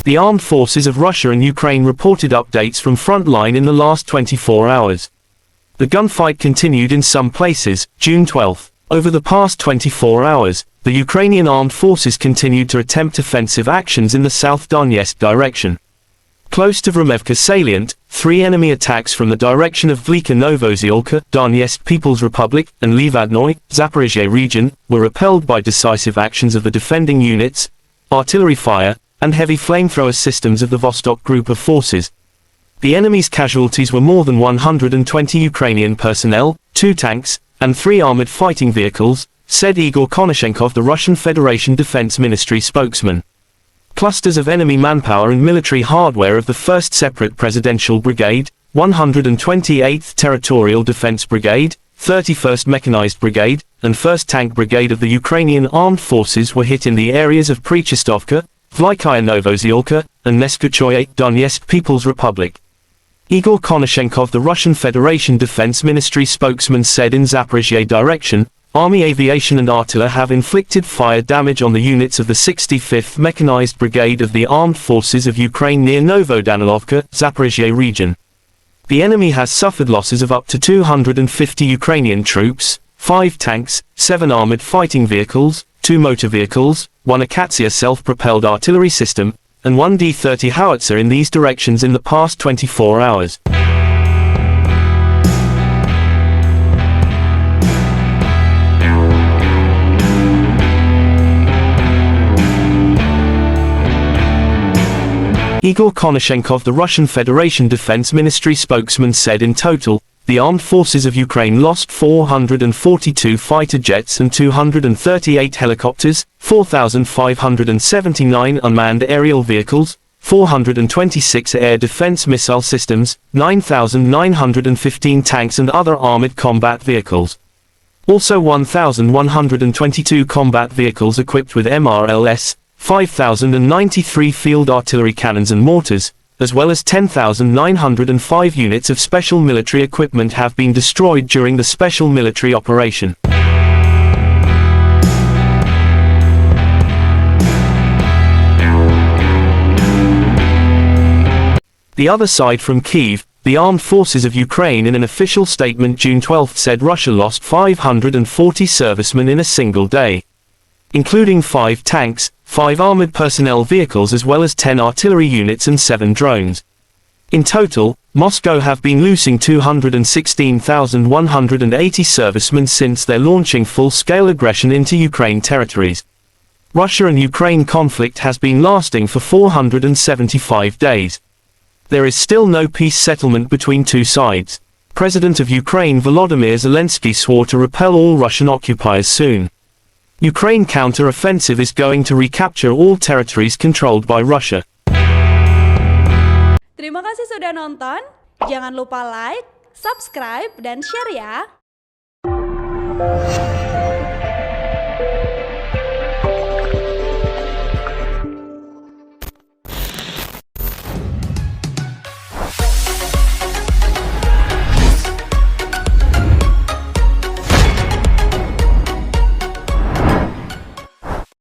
The armed forces of Russia and Ukraine reported updates from front line in the last 24 hours. The gunfight continued in some places, June 12. Over the past 24 hours, the Ukrainian Armed Forces continued to attempt offensive actions in the South Donetsk direction. Close to Vremevka salient, 3 enemy attacks from the direction of Velyka Novosyolka, Donetsk People's Republic, and Levadnoye, Zaporozhye region, were repelled by decisive actions of the defending units, artillery fire, and heavy flamethrower systems of the Vostok Group of Forces. The enemy's casualties were more than 120 Ukrainian personnel, 2 tanks, and 3 armoured fighting vehicles, said Igor Konashenkov, the Russian Federation Defense Ministry spokesman. Clusters of enemy manpower and military hardware of the 1st Separate Presidential Brigade, 128th Territorial Defence Brigade, 31st Mechanised Brigade, and 1st Tank Brigade of the Ukrainian Armed Forces were hit in the areas of Prechistovka, Velikaya Novosyolka, and Neskuchoye, Donetsk People's Republic. Igor Konashenkov, the Russian Federation Defense Ministry spokesman, said in Zaporozhye direction, Army aviation and artillery have inflicted fire damage on the units of the 65th Mechanized Brigade of the Armed Forces of Ukraine near Novodanilovka, Zaporozhye region. The enemy has suffered losses of up to 250 Ukrainian troops, 5 tanks, 7 armored fighting vehicles, 2 motor vehicles, 1 Akatsiya self-propelled artillery system, and 1 D-30 howitzer in these directions in the past 24 hours. Igor Konashenkov, the Russian Federation Defense Ministry spokesman, said in total, the armed forces of Ukraine lost 442 fighter jets and 238 helicopters, 4,579 unmanned aerial vehicles, 426 air defense missile systems, 9,915 tanks and other armored combat vehicles. Also 1,122 combat vehicles equipped with MRLS, 5,093 field artillery cannons and mortars, as well as 10,905 units of special military equipment have been destroyed during the special military operation. The other side from Kiev, the Armed Forces of Ukraine in an official statement June 12 said Russia lost 540 servicemen in a single day, including 5 tanks, 5 armored personnel vehicles as well as 10 artillery units and 7 drones. In total, Moscow have been losing 216,180 servicemen since their launching full-scale aggression into Ukraine territories. Russia and Ukraine conflict has been lasting for 475 days. There is still no peace settlement between two sides. President of Ukraine Volodymyr Zelensky swore to repel all Russian occupiers soon. Ukraine counter-offensive is going to recapture all territories controlled by Russia. Terima kasih sudah nonton. Jangan lupa like, subscribe, dan share ya.